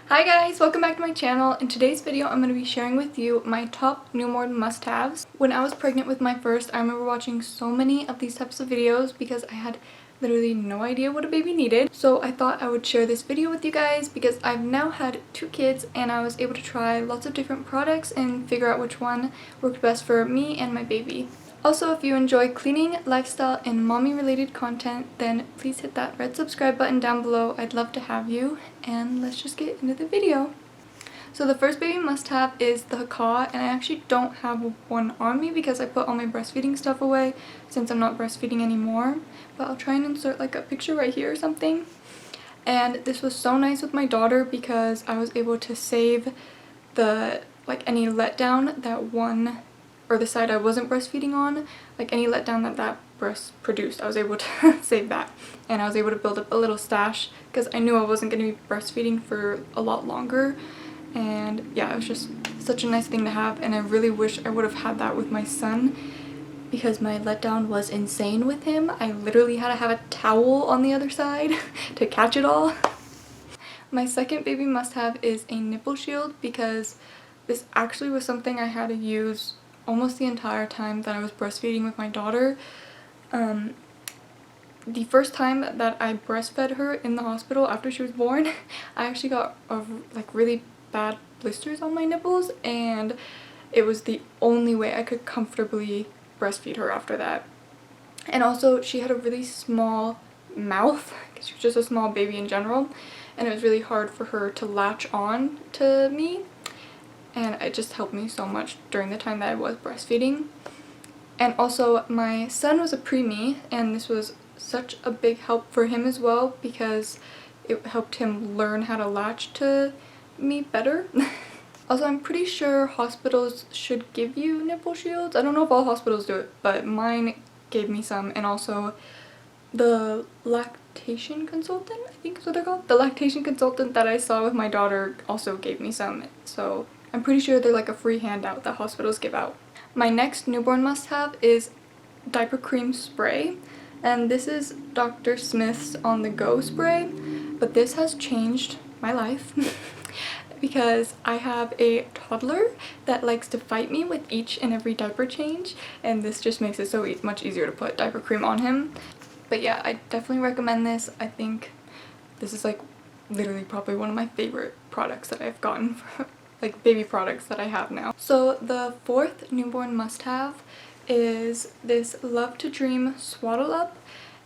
Hi guys, welcome back to my channel. In today's video, I'm going to be sharing with you my top newborn must-haves. When I was pregnant with my first, I remember watching so many of these types of videos because I had literally no idea what a baby needed. So I thought I would share this video with you guys because I've now had 2 kids and I was able to try lots of different products and figure out which one worked best for me and my baby. Also, if you enjoy cleaning, lifestyle, and mommy related content, then please hit that red subscribe button down below. I'd love to have you, and let's just get into the video. So the first baby must-have is the Haka, and I actually don't have one on me because I put all my breastfeeding stuff away since I'm not breastfeeding anymore. But I'll try and insert like a picture right here or something. And this was so nice with my daughter because I was able to save the any letdown that one or the side I wasn't breastfeeding on, like any letdown that breast produced, I was able to save that. And I was able to build up a little stash because I knew I wasn't going to be breastfeeding for a lot longer. And yeah, it was just such a nice thing to have, and I really wish I would have had that with my son because my letdown was insane with him. I literally had to have a towel on the other side to catch it all. My second baby must-have is a nipple shield because this actually was something I had to use almost the entire time that I was breastfeeding with my daughter. The first time that I breastfed her in the hospital after she was born, I actually got really bad blisters on my nipples, and it was the only way I could comfortably breastfeed her after that. And also, she had a really small mouth because she was just a small baby in general, and it was really hard for her to latch on to me. And it just helped me so much during the time that I was breastfeeding. And also, my son was a preemie, and this was such a big help for him as well because it helped him learn how to latch to me better. Also, I'm pretty sure hospitals should give you nipple shields. I don't know if all hospitals do it, but mine gave me some. And also, the lactation consultant, I think is what they're called. The lactation consultant that I saw with my daughter also gave me some. So I'm pretty sure they're like a free handout that hospitals give out. My next newborn must-have is diaper cream spray, and this is Dr. Smith's On The Go spray, but this has changed my life because I have a toddler that likes to fight me with each and every diaper change, and this just makes it so much easier to put diaper cream on him. But yeah, I definitely recommend this. I think this is like literally probably one of my favorite products that I've gotten for like baby products that I have now. So the fourth newborn must-have is this Love to Dream Swaddle Up,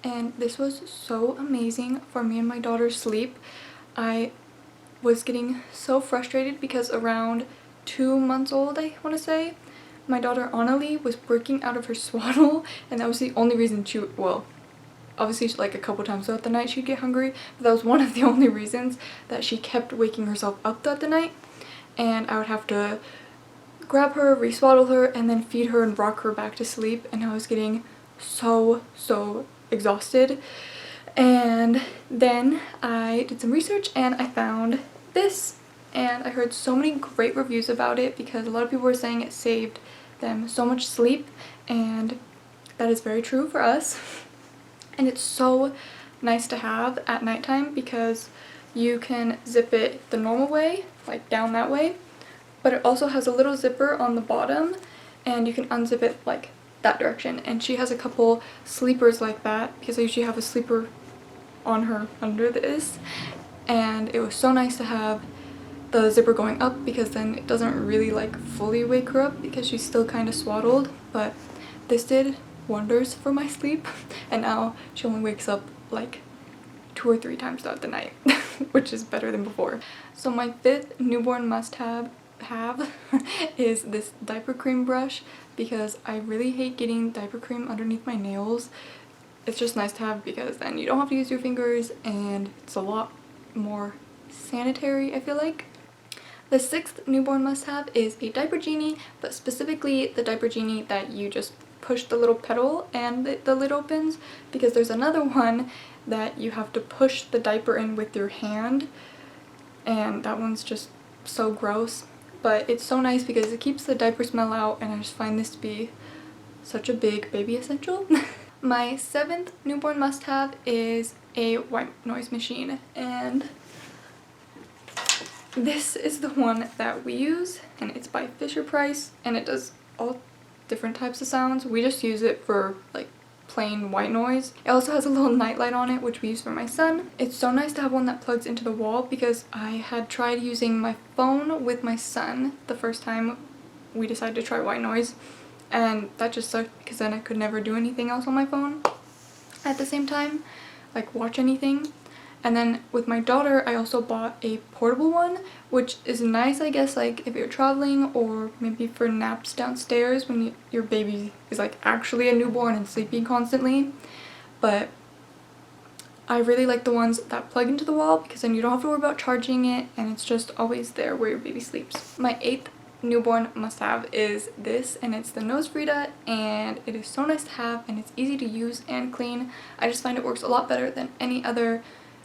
and this was so amazing for me and my daughter's sleep. I was getting so frustrated because around 2 months old, I want to say, my daughter Annalie was breaking out of her swaddle, and that was the only reason she, well, obviously like a couple times throughout the night she'd get hungry, but that was one of the only reasons that she kept waking herself up throughout the night. And I would have to grab her, re-swaddle her, and then feed her and rock her back to sleep, and I was getting so exhausted. And then I did some research and I found this, and I heard so many great reviews about it because a lot of people were saying it saved them so much sleep, and that is very true for us. And it's so nice to have at nighttime because you can zip it the normal way, like down that way, but it also has a little zipper on the bottom and you can unzip it like that direction. And she has a couple sleepers like that because I usually have a sleeper on her under this, and it was so nice to have the zipper going up because then it doesn't really like fully wake her up because she's still kind of swaddled. But this did wonders for my sleep, and now she only wakes up like 2 or 3 times throughout the night, which is better than before. So my fifth newborn must-have is this diaper cream brush because I really hate getting diaper cream underneath my nails. It's just nice to have because then you don't have to use your fingers and it's a lot more sanitary, I feel like. The sixth newborn must-have is a diaper genie, but specifically the diaper genie that you just push the little pedal and the lid opens, because there's another one that you have to push the diaper in with your hand, and that one's just so gross. But it's so nice because it keeps the diaper smell out, and I just find this to be such a big baby essential. My seventh newborn must-have is a white noise machine, and This is the one that we use, and it's by Fisher-Price, and it does all different types of sounds. We just use it for like plain white noise. It also has a little nightlight on it, which we use for my son. It's so nice to have one that plugs into the wall because I had tried using my phone with my son the first time we decided to try white noise, and that just sucked because then I could never do anything else on my phone at the same time, like watch anything. And then with my daughter, I also bought a portable one, which is nice, I guess, like if you're traveling or maybe for naps downstairs when your baby is like actually a newborn and sleeping constantly. But I really like the ones that plug into the wall because then you don't have to worry about charging it and it's just always there where your baby sleeps. My 8th newborn must-have is this, and it's the Nosefrida, and it is so nice to have and it's easy to use and clean. I just find it works a lot better than any other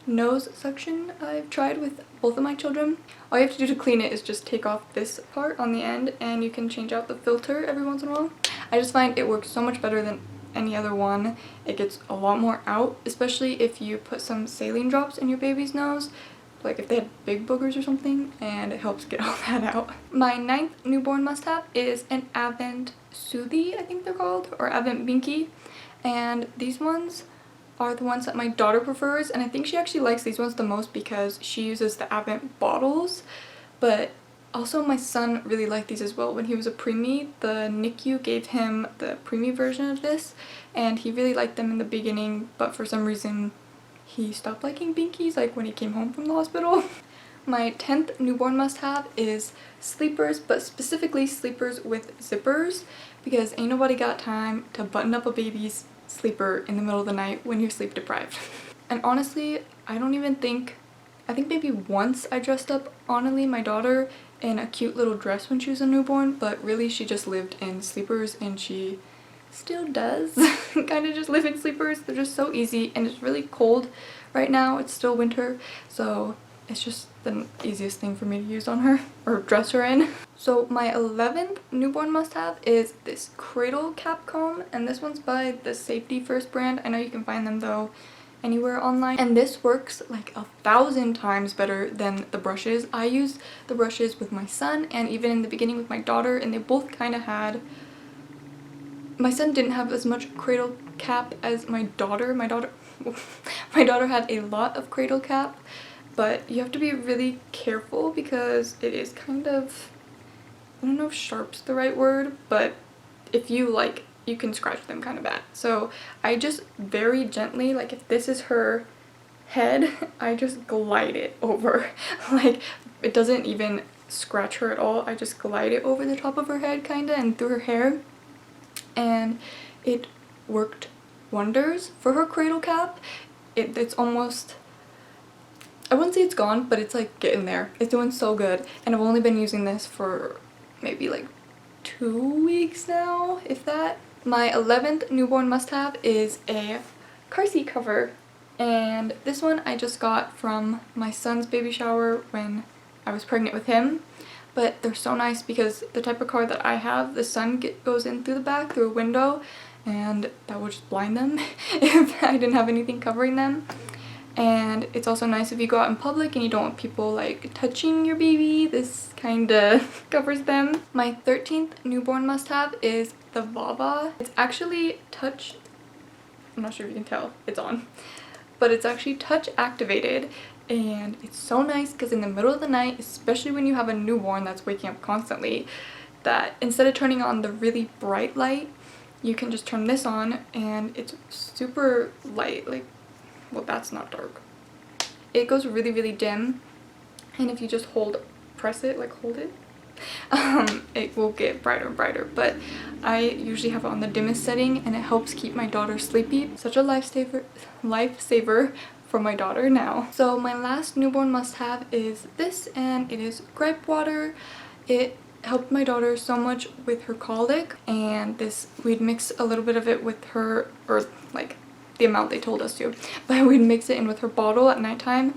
nose suction I've tried with both of my children. All you have to do to clean it is just take off this part on the end, and you can change out the filter every once in a while. I just find it works so much better than any other one. It gets a lot more out, especially if you put some saline drops in your baby's nose, like if they had big boogers or something, and it helps get all that out. My 9th newborn must-have is an Advent Soothie, I think they're called, or Advent Binky, and these ones are the ones that my daughter prefers, and I think she actually likes these ones the most because she uses the Advent bottles, but also my son really liked these as well. When he was a preemie, the NICU gave him the preemie version of this, and he really liked them in the beginning, but for some reason he stopped liking binkies like when he came home from the hospital. My 10th newborn must-have is sleepers, but specifically sleepers with zippers, because ain't nobody got time to button up a baby's sleeper in the middle of the night when you're sleep deprived. And honestly, I think maybe once I dressed up Annalie, my daughter, in a cute little dress when she was a newborn, but really she just lived in sleepers, and she still does kind of just live in sleepers. They're just so easy, and it's really cold right now. It's still winter, so it's just the easiest thing for me to use on her or dress her in. So my 11th newborn must-have is this Cradle Cap Comb, and this one's by the Safety First brand. I know you can find them though anywhere online, and this works like 1,000 times better than the brushes. I used the brushes with my son and even in the beginning with my daughter, and they both kind of had, my son didn't have as much cradle cap as my daughter. My daughter had a lot of cradle cap, but you have to be really careful because it is kind of, I don't know if sharp's the right word, but if you like, you can scratch them kind of bad. So I just very gently, like if this is her head, I just glide it over. Like it doesn't even scratch her at all. I just glide it over the top of her head kind of and through her hair. And it worked wonders for her cradle cap. It's almost, I wouldn't say it's gone, but it's like getting there. It's doing so good. And I've only been using this for maybe like 2 weeks now, if that. My 11th newborn must-have is a car seat cover, and this one I just got from my son's baby shower when I was pregnant with him. But they're so nice because the type of car that I have, the sun goes in through the back through a window, and that would just blind them if I didn't have anything covering them. And it's also nice if you go out in public and you don't want people like touching your baby. This kind of covers them. My 13th newborn must-have is the Vava. It's actually touch, I'm not sure if you can tell, it's on, but it's actually touch activated, and it's so nice because in the middle of the night, especially when you have a newborn that's waking up constantly, that instead of turning on the really bright light, you can just turn this on and it's super light, like, well, that's not dark. It goes really, really dim, and if you just press it, like hold it, it will get brighter and brighter. But I usually have it on the dimmest setting, and it helps keep my daughter sleepy. Such a lifesaver for my daughter now. So my last newborn must-have is this, and it is gripe water. It helped my daughter so much with her colic, and this, we'd mix a little bit of it with her, or like the amount they told us to, but we'd mix it in with her bottle at nighttime,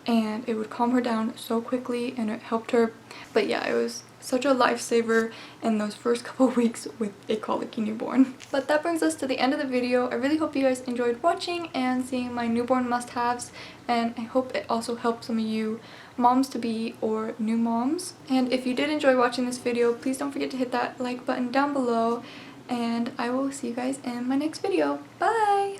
and it would calm her down so quickly and it helped her. But yeah, it was such a lifesaver in those first couple weeks with a colicky newborn. But that brings us to the end of the video. I really hope you guys enjoyed watching and seeing my newborn must-haves, and I hope it also helped some of you moms-to-be or new moms. And if you did enjoy watching this video, please don't forget to hit that like button down below, and I will see you guys in my next video. Bye!